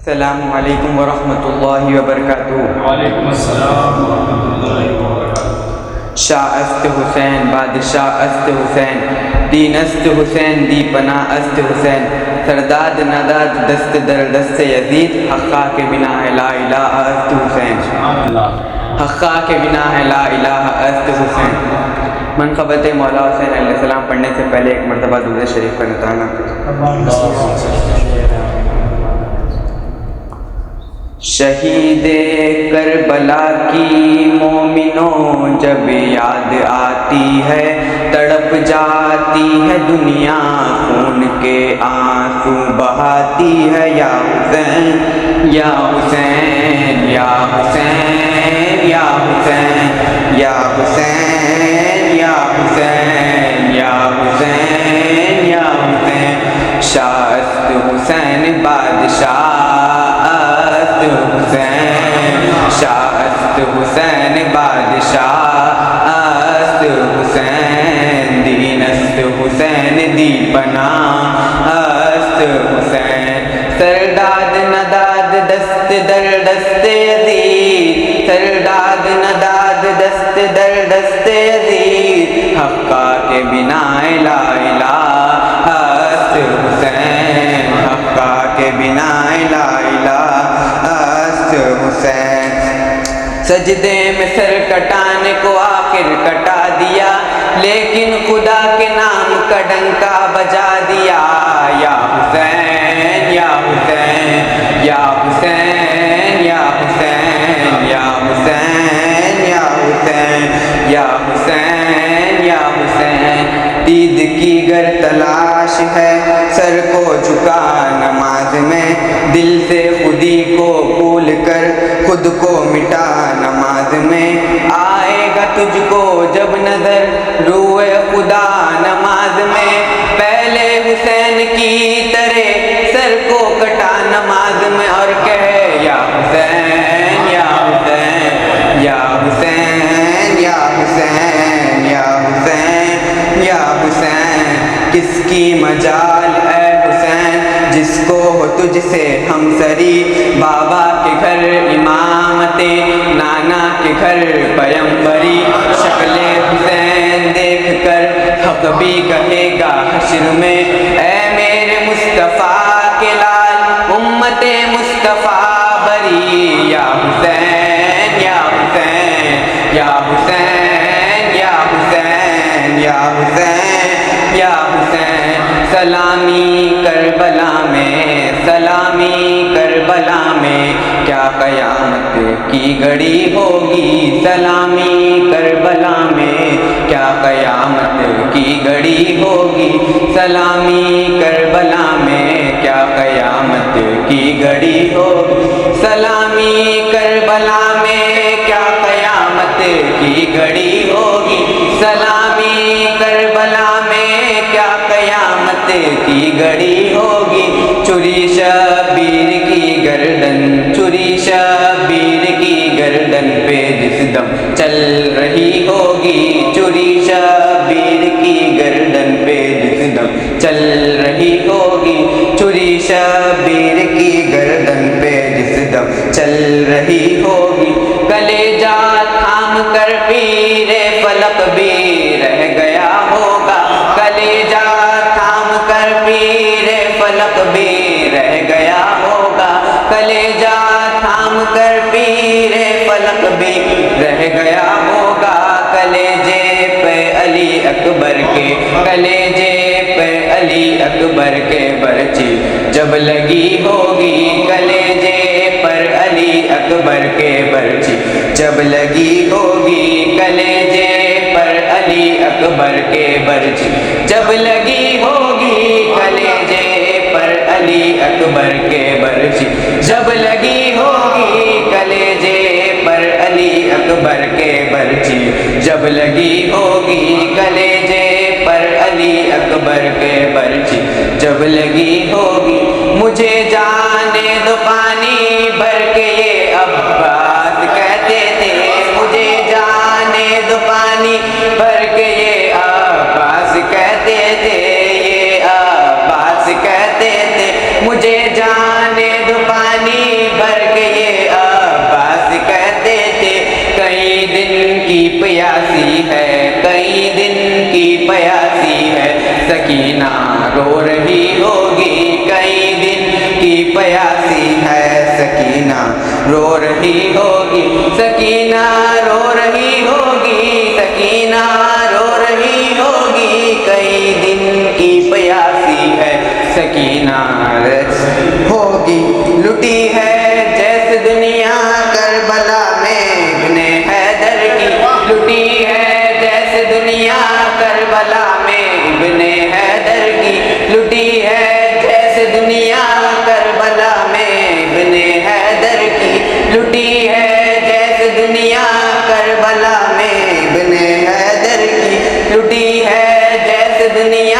السلام علیکم ورحمۃ اللہ وبرکاتہ۔ وعلیکم السلام ورحمۃ اللہ وبرکاتہ۔ شاہ است حسین بادشاہ است حسین، دین است حسین دی پناہ است حسین، سرداد نداد دست در دست یزید، حقا کے بنا ہے لا الہ است حسین، حقا کے بنا ہے لا الہ است حسین۔ منقبت مولا حسین علیہ السلام پڑھنے سے پہلے ایک مرتبہ درود شریف کا نذرانہ شہید کربلا کی مومنوں جب یاد آتی ہے تڑپ جاتی ہے دنیا، خون کے آنسو بہاتی ہے یا حسین یا حسین یا حسین یا حسین یا حسین یا حسین یا حسین یا حسین۔ شاہ است حسین بادشاہ حسین، شاہ است حسین بادشاہ است حسین، دین است حسین دی پناہ است حسین، سرداد نداد دست در دست یزید، سرداد نداد دست در دست یزید، حقا کے بنا لا الہ است حسین، حقا کے بنا لا الہ حسین۔ سجدے میں سر کٹانے کو آخر کٹا دیا، لیکن خدا کے نام کا ڈنکا بجا دیا، یا حسین یا حسین یا حسین یا حسین یا حسین یا حسین یا حسین یا حسین۔ دید کی گر تلاش ہے سر کو جھکا نماز میں، دل سے خودی کو بھول کر خود کو مٹا نماز میں، آئے گا تجھ کو جب نظر روئے خدا نماز میں، پہلے حسین کی طرح سر کو کٹا نماز میں اور کہے یا حسین یا حسین یا حسین یا حسین یا حسین یا حسین۔ کس کی مجال اے حسین جس کو ہو تجھ سے ہمسری، بابا کے گھر امامت، نانا کے گھر پیمبری، شکل حسین دیکھ کر حق بھی کہے گا حشر میں، اے میرے مصطفیٰ کے لال امت مصطفیٰ بری، یا حسین یا حسین یا حسین یا حسین یا حسین یا حسین۔ سلامی کربلا میں، سلامی کربلا میں، کیا قیامت کی گھڑی ہوگی، سلامی کربلا میں کیا قیامت کی گھڑی ہوگی، سلامی کربلا میں کیا قیامت کی گھڑی ہوگی، سلامی کربلا میں کیا قیامت کی گھڑی ہوگی، سلامی کربلا میں کیا قیامت کی گھڑی ہوگی۔ چوری شبیر کی گردن، چوری شبیر کی گردن پہ جس دم چل رہی ہوگی، چوری شبیر کی گردن پہ جس دم چل رہی ہوگی، چوری شبیر کی گردن پہ جس دم چل رہی ہوگی، کلیجہ تھام کر پیر فلک بھی رہ گیا ہوگا، کلیجہ تھام کر پیر فلک بھی رہ گیا ہوگا، کلیجہ تھام کر پیر فلک بھی رہ گیا ہوگا، کلیجے پہ علی اکبر کے، کلیجے پہ علی اکبر کے برچی جب لگی ہوگی، کلیجے پر علی اکبر کے برچی جب لگی ہوگی، کلیجے پر علی اکبر کے برچی جب لگی ہوگی، کلیجے پر علی اکبر کے برچی جب لگی ہوگی، کلیجے پر علی اکبر کے برچی جب لگی ہوگی، کلیجے پر علی اکبر کے برچی جب لگی ہوگی، مجھے جانے دو پانی بھر کے یہ عباس کہتے تھے، مجھے جانے دو پانی بھر کے یہ عباس کہتے تھے، یہ عباس کہتے تھے، مجھے جانے دو پانی سکینہ رو رہی ہوگی کئی دن کی پیاسی ہے سکینہ رو رہی ہوگی سکینہ رو رہی ہوگی سکینہ رو رہی ہوگی کئی دن کی پیاسی ہے سکینہ ہوگی لٹی ہے جیسے دنیا کربلا میں ابن حیدر کی لٹی ہے جیسے دنیا کربلا میں ابن حیدر کی لٹی ہے جیسے دنیا کربلا میں ابن حیدر کی لٹی ہے جیسے دنیا کربلا میں ابن حیدر کی لٹی ہے جیسے دنیا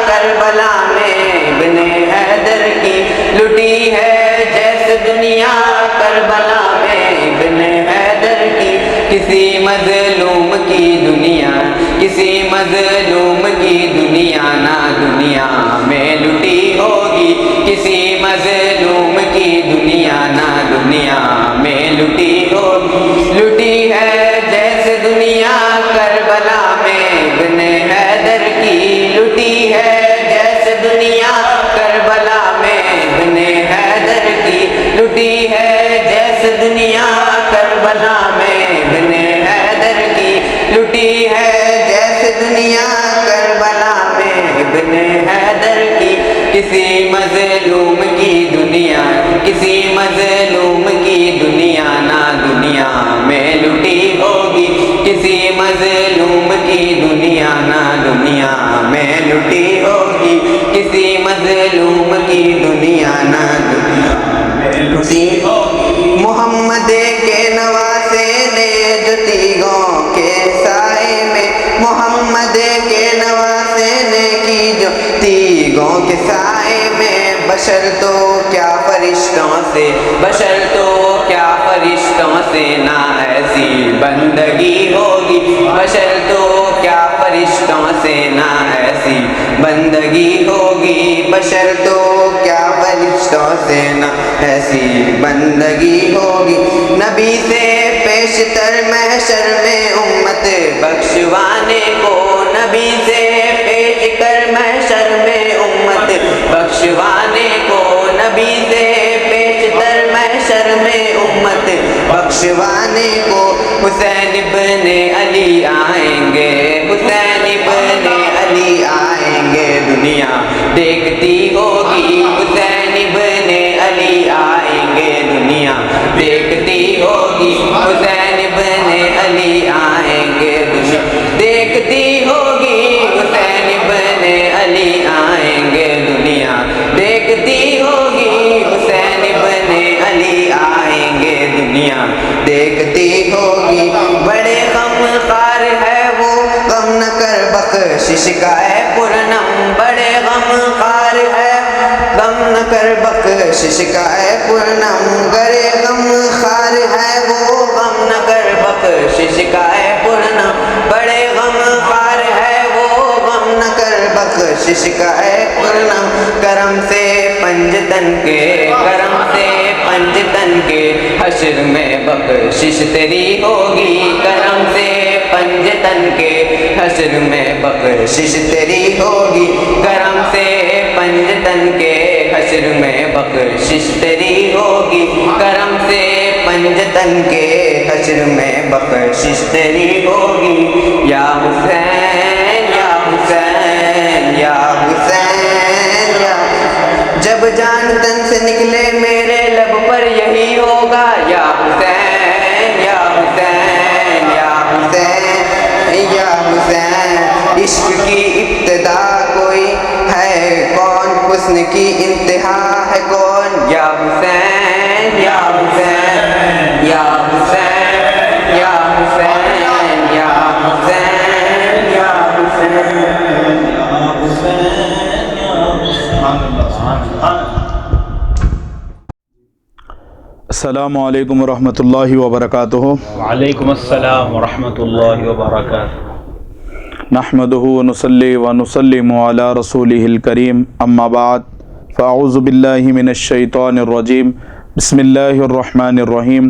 کربلا میں ابن حیدر کی لٹی ہے جیسے دنیا کربلا میں ابن حیدر کی کسی مظلوم کی دنیا کسی مظلوم کی دنیا نہ دنیا میں لٹی ہوگی کسی مظلوم کی دنیا نہ دنیا میں لٹی ہوگی لٹی ہے جیسے دنیا کربلا میں ابن حیدر کی لٹی ہے جیسے دنیا کربلا میں ابن حیدر کی لٹی ہے جیسے دنیا کربلا میں ابن حیدر کی لٹی ہے جیسے دنیا کربلا میں ابن حیدر کی کسی مظلوم کی دنیا کسی مظلوم کی دنیا نہ دنیا میں لٹی ہوگی کسی مظلوم کی دنیا نہ دنیا میں لٹی ہوگی کسی مظلوم کی دنیا نہ دنیا میں لٹی ہوگی محمد کے نواسے نے جو تیغوں کے سائے میں محمد کے نواسے نے کی جو تیغوں کے سائے میں بشر تو کیا فرشتوں سے بشر تو کیا فرشتوں سے نہ ایسی بندگی ہوگی بشر تو کیا فرشتوں سے نہ ایسی بندگی ہوگی بشر تو کیا فرشتوں سے نہ ایسی بندگی ہوگی نبی سے پیشتر محشر میں امت بخشوانے کو نبی سے پیش کر محشر میں امت بخشوانے کو نبی سے پیشتر محشر میں امت بخشوانے کو حسین ابن علی آئیں گے حسین ابن علی آئیں گے دنیا دیکھتی ہوگی حسین ابن علی آئیں گے دنیا دیکھتی ہوگی حسین ابن علی آئیں گے دنیا دیکھتی ہوگی حسین ابن علی آئیں گے دنیا دیکھتی ہوگی حسین ابن علی آئیں گے دنیا دیکھتی ہوگی بڑے غم خار ہے وہ غم نہ کر بخشش کا ہے پرنم بڑے غم خار ہے غم نہ کر بخشش کا ہے پرنم گرے غم خار ہے وہ غم نہ کر بخشش کا ہے پرنم بڑے غم خار ہے وہ غم نہ کر بخشش کا ہے پرنم کرم سے پنجتن کے کرم سے پنجتن کے حشر میں بخشش تیری ہوگی کرم سے پنجتن کے حشر میں بخشش تیری ہوگی کرم سے پنجتن کے حشر میں بخشش تیری ہوگی کرم سے پنجتن کے حشر میں بخشش تیری ہوگی یا حسین یا حسین یا حسین یا جب جان تن سے نکلے میرے لب پر یہی ہوگا یا حسین یا حسین یا حسین یا حسین عشق کی ابتدا کوئی ہے کون حسن کی انتہا ہے کون یا حسین یا حسین یا حسین یا حسین یا حسین یا السلام علیکم ورحمۃ اللہ وبرکاتہ۔ وعلیکم السلام ورحمۃ اللہ وبرکاتہ۔ نحمدہ ونصلی ونسلم علی رسولہ الکریم، اما بعد فاعوذ باللہ من الشیطان الرجیم، بسم اللہ الرحمن الرحیم۔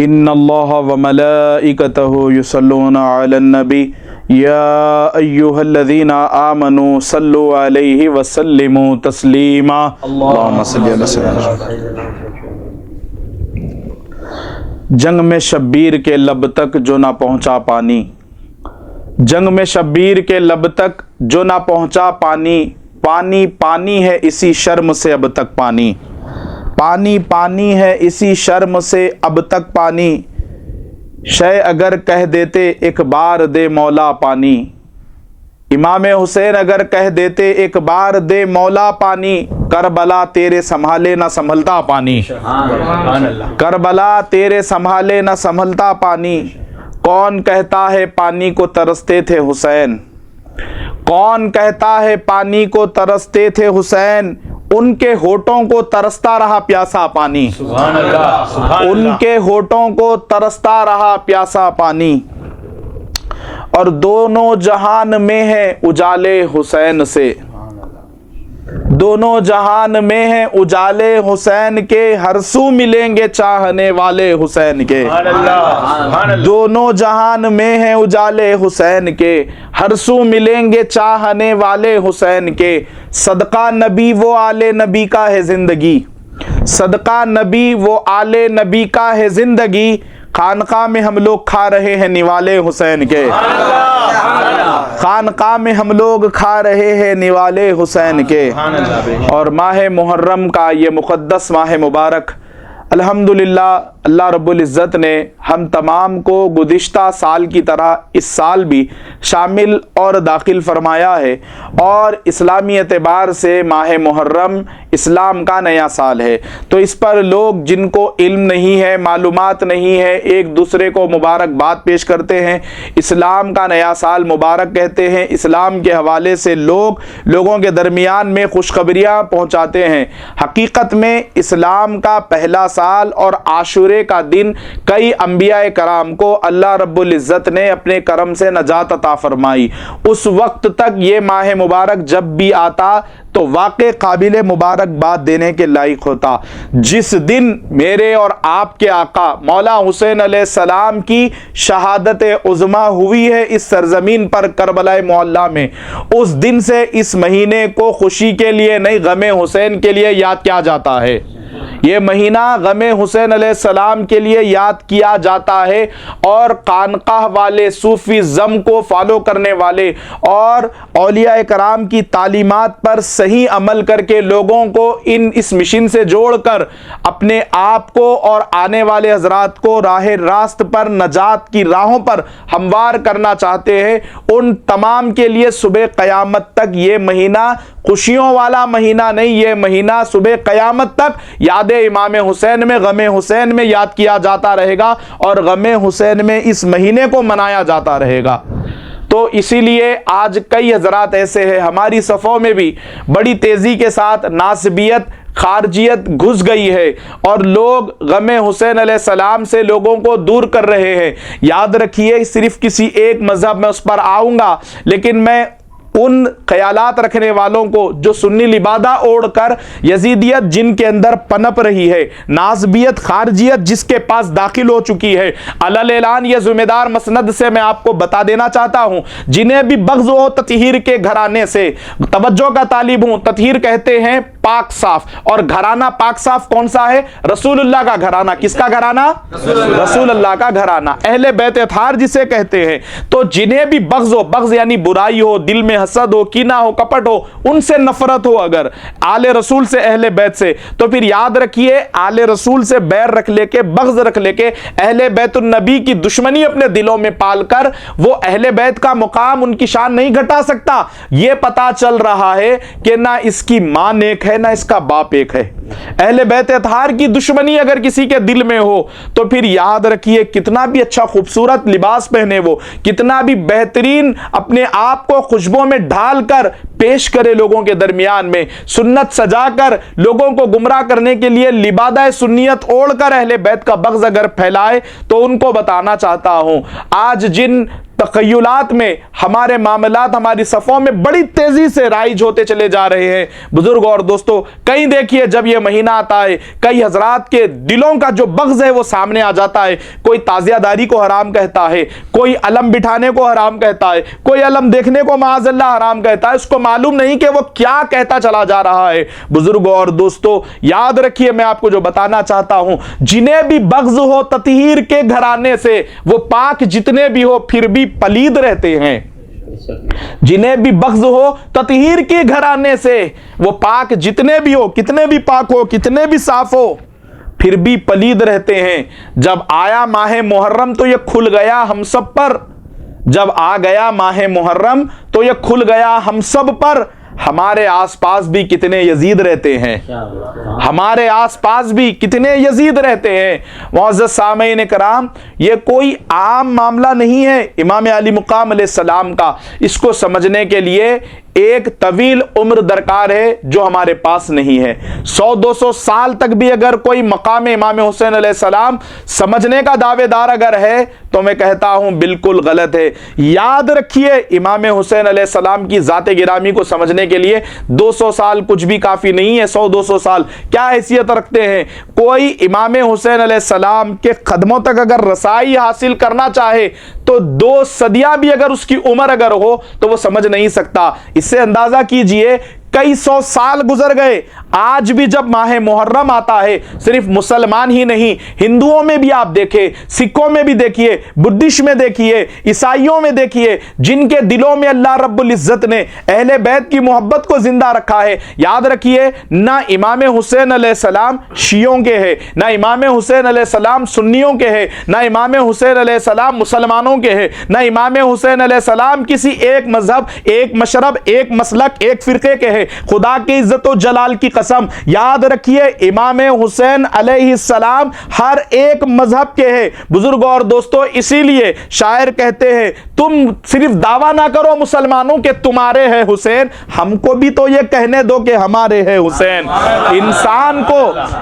ان اللہ وملائکتہ یصلون علی النبی یا ایہا الذین آمنوا صلوا علیہ وسلموا تسلیما اللہم صلی علی سیدنا۔ جنگ میں شبیر کے لب تک جو نہ پہنچا پانی، جنگ میں شبیر کے لب تک جو نہ پہنچا پانی، پانی پانی ہے اسی شرم سے اب تک پانی، پانی پانی ہے اسی شرم سے اب تک پانی، شے اگر کہہ دیتے ایک بار دے مولا پانی، امام حسین اگر کہہ دیتے ایک بار دے مولا پانی، کربلا تیرے سنبھالے نہ سنبھلتا پانی، کربلا تیرے سنبھالے نہ سنبھلتا پانی، کون کہتا ہے پانی کو ترستے تھے حسین، کون کہتا ہے پانی کو ترستے تھے حسین، ان کے ہونٹوں کو ترستا رہا پیاسا پانی، سبحان اللہ، سبحان ان اللہ۔ کے ہونٹوں کو ترستا رہا پیاسا پانی، اور دونوں جہان میں ہے اجالے حسین سے، دونوں جہان میں ہیں اجالے حسین کے، ہر سو ملیں گے چاہنے والے حسین کے، سبحان اللہ، سبحان اللہ۔ دونوں جہان میں ہیں اجالے حسین کے، ہر سو ملیں گے چاہنے والے حسین کے، صدقہ نبی وہ آل نبی کا ہے زندگی، صدقہ نبی وہ آل نبی کا ہے زندگی، خانقاہ میں ہم لوگ کھا رہے ہیں نوالے حسین کے، خانقاہ میں ہم لوگ کھا رہے ہیں نوالے حسین کے۔ اور ماہ محرم کا یہ مقدس ماہ مبارک الحمدللہ اللہ رب العزت نے ہم تمام کو گزشتہ سال کی طرح اس سال بھی شامل اور داخل فرمایا ہے، اور اسلامی اعتبار سے ماہ محرم اسلام کا نیا سال ہے، تو اس پر لوگ جن کو علم نہیں ہے، معلومات نہیں ہے، ایک دوسرے کو مبارکباد پیش کرتے ہیں، اسلام کا نیا سال مبارک کہتے ہیں، اسلام کے حوالے سے لوگوں کے درمیان میں خوشخبریاں پہنچاتے ہیں۔ حقیقت میں اسلام کا پہلا سال اور عاشورے کا دن کئی انبیاء کرام کو اللہ رب العزت نے اپنے کرم سے نجات عطا فرمائی، اس وقت تک یہ ماہ مبارک جب بھی آتا تو واقع قابل مبارکباد دینے کے لائق ہوتا۔ جس دن میرے اور آپ کے آقا مولا حسین علیہ السلام کی شہادت عظمیٰ ہوئی ہے اس سرزمین پر کربلا معلیٰ میں، اس دن سے اس مہینے کو خوشی کے لیے نہیں غم حسین کے لیے یاد کیا جاتا ہے، یہ مہینہ غم حسین علیہ السلام کے لیے یاد کیا جاتا ہے، اور خانقاہ والے صوفیزم کو فالو کرنے والے اور اولیاء کرام کی تعلیمات پر صحیح عمل کر کے لوگوں کو اس مشن سے جوڑ کر اپنے آپ کو اور آنے والے حضرات کو راہ راست پر نجات کی راہوں پر ہموار کرنا چاہتے ہیں، ان تمام کے لیے صبح قیامت تک یہ مہینہ خوشیوں والا مہینہ نہیں، یہ مہینہ صبح قیامت تک یاد امام حسین میں، غم حسین میں یاد کیا جاتا رہے گا، اور غم حسین میں اس مہینے کو منایا جاتا رہے گا۔ تو اسی لیے آج کئی حضرات ایسے ہیں ہماری صفوں میں بھی بڑی تیزی کے ساتھ ناسبیت خارجیت گھس گئی ہے، اور لوگ غم حسین علیہ السلام سے لوگوں کو دور کر رہے ہیں۔ یاد رکھیے صرف کسی ایک مذہب میں اس پر آؤں گا، لیکن میں ان خیالات رکھنے والوں کو جو سنی لبادہ اوڑھ کر یزیدیت جن کے اندر پنپ رہی ہے، نازبیت خارجیت جس کے پاس داخل ہو چکی ہے، علل اعلان یہ ذمہ دار مسند سے میں آپ کو بتا دینا چاہتا ہوں، جنہیں بھی بغض و تطہیر کے گھرانے سے توجہ کا طالب ہوں، تطہیر کہتے ہیں پاک صاف، اور گھرانہ پاک صاف کون سا ہے؟ رسول اللہ کا گھرانہ۔ کس کا گھرانہ؟ رسول اللہ کا گھرانہ، اہل بیت اطہار جسے کہتے ہیں۔ تو جنہیں بھی بغض یعنی برائی ہو، دل میں حسد ہو، کینہ ہو، کپٹ ہو، ان سے نفرت ہو اگر آل رسول سے، اہل بیت سے، تو پھر یاد رکھیے آل رسول سے بیر رکھ لے کے، بغض رکھ لے کے، اہل بیت النبی کی دشمنی اپنے دلوں میں پال کر وہ اہل بیت کا مقام ان کی شان نہیں گھٹا سکتا۔ یہ پتا چل رہا ہے کہ نہ اس کی ماں نیک ہے نہ اس کا باپ ایک ہے۔ اہل بیت اطہار کی دشمنی اگر کسی کے دل میں ہو تو پھر یاد رکھیے کتنا بھی اچھا خوبصورت لباس پہنے، وہ کتنا بھی بہترین اپنے آپ کو خوشبوں میں ڈھال کر پیش کرے لوگوں کے درمیان میں، سنت سجا کر لوگوں کو گمراہ کرنے کے لیے لبادہ سنیت اوڑھ کر اہل بیت کا بغض اگر پھیلائے، تو ان کو بتانا چاہتا ہوں آج جن تخیلات میں ہمارے معاملات ہماری صفوں میں بڑی تیزی سے رائج ہوتے چلے جا رہے ہیں بزرگ اور دوستو. کہیں دیکھیے جب یہ مہینہ آتا ہے کئی حضرات کے دلوں کا جو بغض ہے وہ سامنے آ جاتا ہے. کوئی تعزیہ داری کو حرام کہتا ہے, کوئی علم بٹھانے کو حرام کہتا ہے, کوئی علم دیکھنے کو معاذ اللہ حرام کہتا ہے. اس کو معلوم نہیں کہ وہ کیا کہتا چلا جا رہا ہے. بزرگوں اور دوستو یاد رکھیے میں آپ کو جو بتانا چاہتا ہوں, جنہیں بھی بغض ہو تطہیر کے گھرانے سے وہ پاک جتنے بھی ہو پھر بھی پلید رہتے ہیں. جنہیں بھی بغض ہو تطہیر کے گھرانے سے وہ پاک جتنے بھی ہو, کتنے بھی پاک ہو, کتنے بھی صاف ہو, پھر بھی پلید رہتے ہیں. جب آیا ماہ محرم تو یہ کھل گیا ہم سب پر. جب آ گیا ماہ محرم تو یہ کھل گیا ہم سب پر. ہمارے آس پاس بھی کتنے یزید رہتے ہیں, ہمارے آس پاس بھی کتنے یزید رہتے ہیں. معزز سامعین کرام, یہ کوئی عام معاملہ نہیں ہے امام علی مقام علیہ السلام کا. اس کو سمجھنے کے لیے ایک طویل عمر درکار ہے جو ہمارے پاس نہیں ہے. 100-200 سال تک بھی اگر کوئی مقام امام حسین علیہ السلام سمجھنے کا دعوے دار اگر ہے تو میں کہتا ہوں بالکل غلط ہے. یاد رکھیے امام حسین علیہ السلام کی ذات گرامی کو سمجھنے کے لیے 200 سال کچھ بھی کافی نہیں ہے. 100-200 سال کیا حیثیت رکھتے ہیں. کوئی امام حسین علیہ السلام کے قدموں تک اگر رسائی حاصل کرنا چاہے تو 2 صدیاں بھی اگر اس کی عمر اگر ہو تو وہ سمجھ نہیں سکتا. اس سے اندازہ کیجئے کئی 100 سال گزر گئے. آج بھی جب ماہ محرم آتا ہے صرف مسلمان ہی نہیں, ہندوؤں میں بھی آپ دیکھیں, سکھوں میں بھی دیکھیے, بدھسٹ میں دیکھیے, عیسائیوں میں دیکھیے, جن کے دلوں میں اللہ رب العزت نے اہل بیت کی محبت کو زندہ رکھا ہے. یاد رکھیے نہ امام حسین علیہ السلام شیعوں کے ہیں, نہ امام حسین علیہ السلام سنیوں کے ہیں, نہ امام حسین علیہ السلام مسلمانوں کے ہیں, نہ امام حسین علیہ السلام کسی ایک مذہب, ایک مشرب, ایک مسلک, ایک فرقے کے ہیں. خدا کی عزت و جلال کی قسم یاد رکھیے امام حسین علیہ السلام ہر ایک مذہب کے ہیں. بزرگوں اور دوستو اسی لیے شاعر کہتے ہیں تم صرف دعویٰ نہ کرو مسلمانوں کے تمہارے ہیں حسین, ہم کو بھی تو یہ کہنے دو کہ ہمارے ہیں حسین.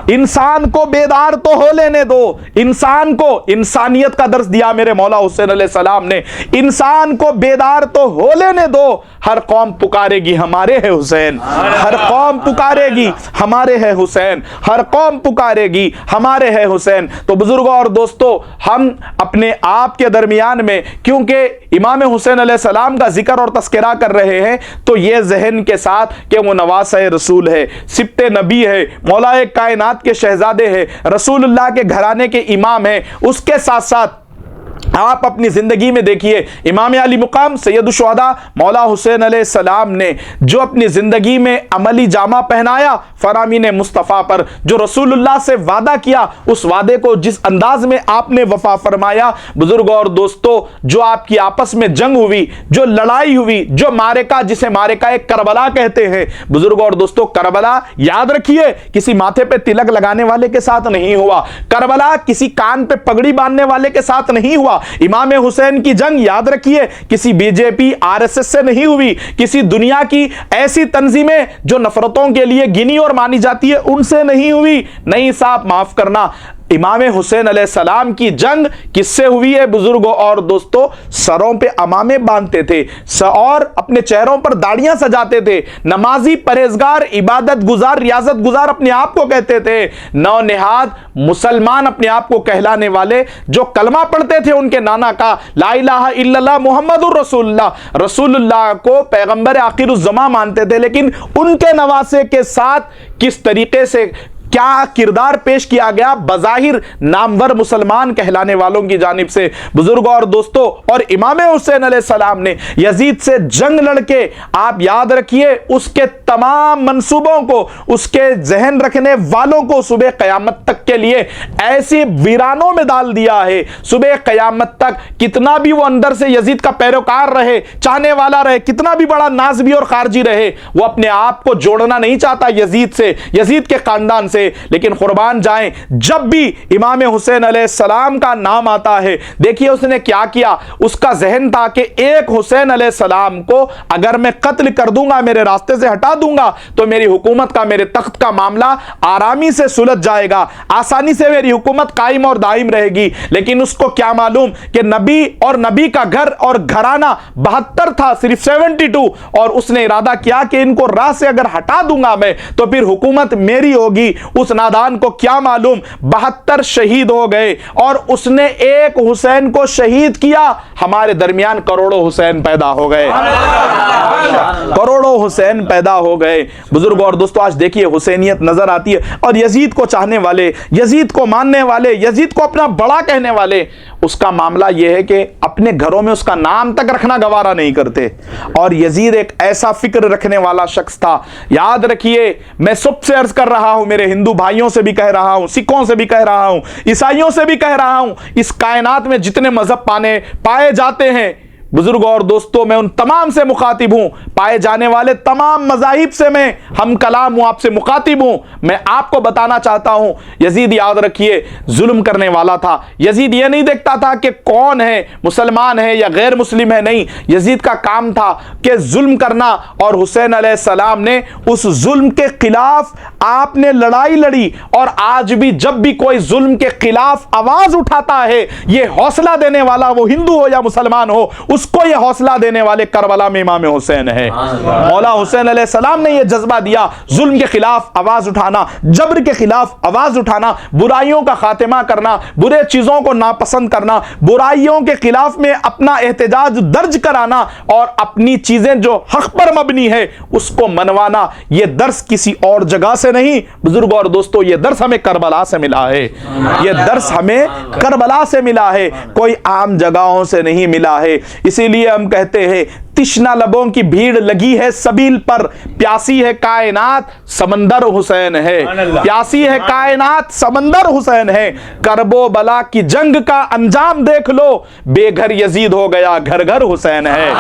انسان کو بیدار تو ہو لینے دو. انسان کو انسانیت کا درس دیا میرے مولا حسین علیہ السلام نے. انسان کو بیدار تو ہو لینے دو. ہر قوم پکارے گی ہمارے ہیں حسین, ہر قوم پکارے گی ہمارے ہیں حسین, ہر قوم پکارے گی ہمارے ہیں حسین. تو بزرگوں اور دوستو ہم اپنے آپ کے درمیان میں کیونکہ امام حسین علیہ السلام کا ذکر اور تذکرہ کر رہے ہیں تو یہ ذہن کے ساتھ کہ وہ نواسہ رسول ہے, سبط نبی ہے, مولا کائنات کے شہزادے ہیں, رسول اللہ کے گھرانے کے امام ہیں, اس کے ساتھ ساتھ آپ اپنی زندگی میں دیکھیے امام علی مقام سید الشہداء مولا حسین علیہ السلام نے جو اپنی زندگی میں عملی جامہ پہنایا فرامین مصطفیٰ پر, جو رسول اللہ سے وعدہ کیا اس وعدے کو جس انداز میں آپ نے وفا فرمایا. بزرگوں اور دوستو جو آپ کی آپس میں جنگ ہوئی, جو لڑائی ہوئی, جو مارکہ جسے مارکہ کربلا کہتے ہیں, بزرگوں اور دوستو کربلا یاد رکھیے کسی ماتھے پہ تلک لگانے والے کے ساتھ نہیں ہوا. کربلا کسی کان پہ پگڑی باندھنے والے کے ساتھ نہیں ہوا. امام حسین کی جنگ یاد رکھیے کسی بی جے پی RSS سے نہیں ہوئی, کسی دنیا کی ایسی تنظیمیں جو نفرتوں کے لیے گنی اور مانی جاتی ہے ان سے نہیں ہوئی. نہیں صاحب معاف کرنا, امام حسین علیہ السلام کی جنگ کس سے ہوئی ہے بزرگوں اور دوستو؟ سروں پہ امامے باندھتے تھے اور اپنے چہروں پر داڑیاں سجاتے تھے, نمازی, پرہیزگار, عبادت گزار, ریاضت گزار اپنے آپ کو کہتے تھے, نو نہاد مسلمان اپنے آپ کو کہلانے والے جو کلمہ پڑھتے تھے ان کے نانا کا لا الہ الا اللہ محمد الرسول اللہ, رسول اللہ کو پیغمبر آخر الزماں مانتے تھے. لیکن ان کے نواسے کے ساتھ کس طریقے سے کیا کردار پیش کیا گیا بظاہر نامور مسلمان کہلانے والوں کی جانب سے بزرگوں اور دوستو. اور امام حسین علیہ السلام نے یزید سے جنگ لڑ کے آپ یاد رکھیے اس کے تمام منصوبوں کو, اس کے ذہن رکھنے والوں کو صبح قیامت تک کے لیے ایسی ویرانوں میں ڈال دیا ہے. صبح قیامت تک کتنا بھی وہ اندر سے یزید کا پیروکار رہے, چاہنے والا رہے, کتنا بھی بڑا نازبی اور خارجی رہے, وہ اپنے آپ کو جوڑنا نہیں چاہتا یزید سے, یزید کے خاندان سے. رہے, لیکن قربان جائیں جب بھی امام حسین علیہ السلام کا نام آتا ہے, دیکھیے اس نے کیا کیا. اس کا ذہن تھا کہ ایک حسین علیہ السلام کو اگر میں قتل کر دوں گا, میرے راستے سے ہٹا دوں گا, تو میری حکومت کا, میرے تخت کا معاملہ آرامی سے سلجھ جائے گا, آسانی سے میری حکومت قائم اور دائم رہے گی. لیکن اس کو کیا معلوم کہ نبی اور نبی کا گھر اور گھرانہ 72 تھا, صرف 72, اور اس نے ارادہ کیا کہ ان کو راہ سے اگر ہٹا دوں گا میں تو پھر حکومت میری ہوگی. اس نادان کو کیا معلوم 72 شہید ہو گئے, اور اس نے ایک حسین کو شہید کیا, ہمارے درمیان کروڑوں حسین پیدا ہو گئے, کروڑوں حسین پیدا ہو گئے. بزرگوں اور دوستو آج دیکھیے حسینیت نظر آتی ہے, اور یزید کو چاہنے والے, یزید کو ماننے والے, یزید کو اپنا بڑا کہنے والے, اس کا معاملہ یہ ہے کہ اپنے گھروں میں اس کا نام تک رکھنا گوارا نہیں کرتے. اور یزید ایک ایسا فکر رکھنے والا شخص تھا. یاد رکھیے, میں سب سے عرض کر رہا ہوں, میرے ہندو بھائیوں سے بھی کہہ رہا ہوں, سکھوں سے بھی کہہ رہا ہوں, عیسائیوں سے بھی کہہ رہا ہوں, اس کائنات میں جتنے مذہب پائے جاتے ہیں بزرگوں اور دوستوں, میں ان تمام سے مخاطب ہوں, پائے جانے والے تمام مذاہب سے میں ہم کلام ہوں, آپ سے مخاطب ہوں. میں آپ کو بتانا چاہتا ہوں, یزید یاد رکھیے ظلم کرنے والا تھا. یزید یہ نہیں دیکھتا تھا کہ کون ہے, مسلمان ہے یا غیر مسلم ہے, نہیں, یزید کا کام تھا کہ ظلم کرنا. اور حسین علیہ السلام نے اس ظلم کے خلاف آپ نے لڑائی لڑی, اور آج بھی جب بھی کوئی ظلم کے خلاف آواز اٹھاتا ہے, یہ حوصلہ دینے والا وہ ہندو ہو یا مسلمان ہو, اس کو یہ حوصلہ دینے والے کربلا میں امام حسین ہے. مولا حسین علیہ السلام نے یہ جذبہ دیا, ظلم کے خلاف آواز اٹھانا, جبر کے خلاف آواز اٹھانا, برائیوں کا خاتمہ کرنا, برے چیزوں کو ناپسند کرنا, برائیوں کے خلاف میں اپنا احتجاج درج کرانا, اور اپنی چیزیں جو حق پر مبنی ہے اس کو منوانا. یہ درس کسی اور جگہ سے نہیں بزرگوں اور دوستوں, یہ درس ہمیں کربلا سے ملا ہے, یہ درس ہمیں کربلا سے ملا ہے, کوئی عام جگہوں سے نہیں ملا ہے. اسی لیے ہم کہتے ہیں تشنہ لبوں کی بھیڑ لگی ہے سبیل پر, پیاسی ہے کائنات سمندر حسین ہے, پیاسی ہے کائنات سمندر حسین ہے. کرب و بلا کی جنگ کا انجام دیکھ لو, بے گھر یزید ہو گیا گھر گھر حسین ہے,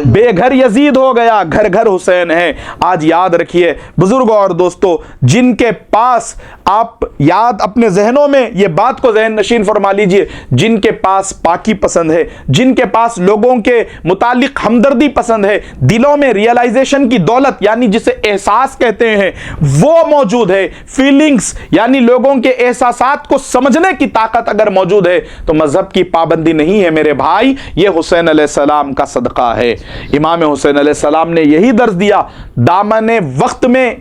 بے گھر یزید ہو گیا گھر گھر حسین ہے. آج یاد رکھیے بزرگوں اور دوستوں, جن کے پاس آپ یاد اپنے ذہنوں میں یہ بات کو ذہن نشین فرما لیجئے, جن کے پاس پاکی پسند ہے, جن کے پاس لوگوں کے متعلق ہمدردی پسند ہے, دلوں میں ریئلائزیشن کی دولت یعنی جسے احساس کہتے ہیں وہ موجود ہے, فیلنگز یعنی لوگوں کے احساسات کو سمجھنے کی طاقت اگر موجود ہے, تو مذہب کی پابندی نہیں ہے میرے بھائی, یہ حسین علیہ السلام کا صدقہ ہے. امام حسین علیہ السلام نے یہی درس دیا. دامن وقت میں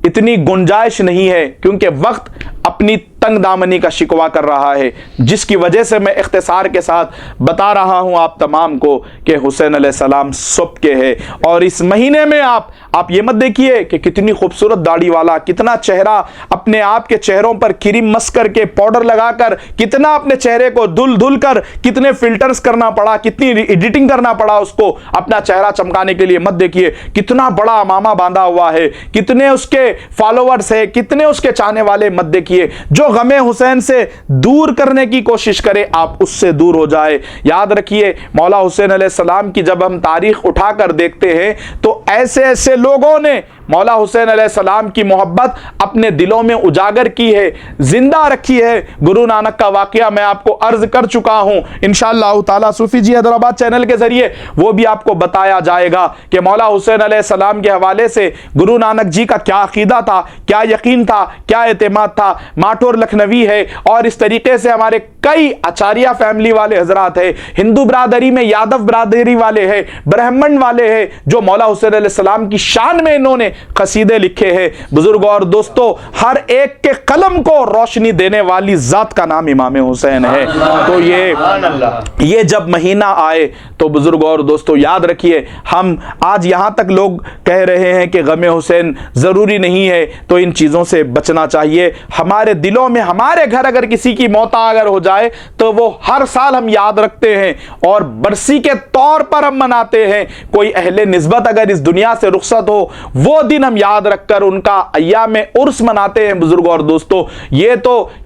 اتنی گنجائش نہیں ہے, کیونکہ وقت اپنی تنگ دامنی کا شکوہ کر رہا ہے, جس کی وجہ سے میں اختصار کے ساتھ بتا رہا ہوں آپ تمام کو کہ حسین علیہ السلام سب کے ہے. اور اس مہینے میں آپ یہ مت دیکھیے کہ کتنی خوبصورت داڑھی والا, کتنا چہرہ اپنے آپ کے چہروں پر کریم مس کر کے, پاؤڈر لگا کر, کتنا اپنے چہرے کو دھل کر, کتنے فلٹرز کرنا پڑا, کتنی ایڈیٹنگ کرنا پڑا اس کو اپنا چہرہ چمکانے کے لیے. مت دیکھیے کتنا بڑا امامہ باندھا ہوا ہے, کتنے اس کے فالوورز ہیں, کتنے اس کے چاہنے والے. مت دیکھیے جو غم حسین سے دور کرنے کی کوشش کرے آپ اس سے دور ہو جائے. یاد رکھیے مولا حسین علیہ السلام کی جب ہم تاریخ اٹھا کر دیکھتے ہیں تو ایسے لوگوں نے مولا حسین علیہ السلام کی محبت اپنے دلوں میں اجاگر کی ہے, زندہ رکھی ہے. گرو نانک کا واقعہ میں آپ کو عرض کر چکا ہوں, انشاءاللہ تعالی صوفی جی حیدرآباد چینل کے ذریعے وہ بھی آپ کو بتایا جائے گا کہ مولا حسین علیہ السلام کے حوالے سے گرو نانک جی کا کیا عقیدہ تھا, کیا یقین تھا, کیا اعتماد تھا. ماٹور لکھنوی ہے, اور اس طریقے سے ہمارے کئی آچاریہ فیملی والے حضرات ہیں, ہندو برادری میں یادو برادری والے ہیں, برہمن والے ہیں, جو مولا حسین علیہ السلام کی شان میں انہوں نے قصیدے لکھے ہیں. بزرگوں اور دوستوں, ہر ایک کے قلم کو روشنی دینے والی ذات کا نام امام حسین ہے. تو یہ جب مہینہ آئے تو بزرگوں اور دوستوں یاد رکھیے, ہم آج یہاں تک لوگ کہہ رہے ہیں کہ غم حسین ضروری نہیں ہے, تو ان چیزوں سے بچنا چاہیے. ہمارے دلوں میں, ہمارے گھر اگر کسی کی موت اگر ہو جائے تو وہ ہر سال ہم یاد رکھتے ہیں اور برسی کے طور پر ہم مناتے ہیں. کوئی اہل نسبت اگر اس دنیا سے رخصت ہو, وہ دن ہم یاد رکھ کر ان کا ایام عرس مناتے ہیں. بزرگوں اور دوستوں, یہ تو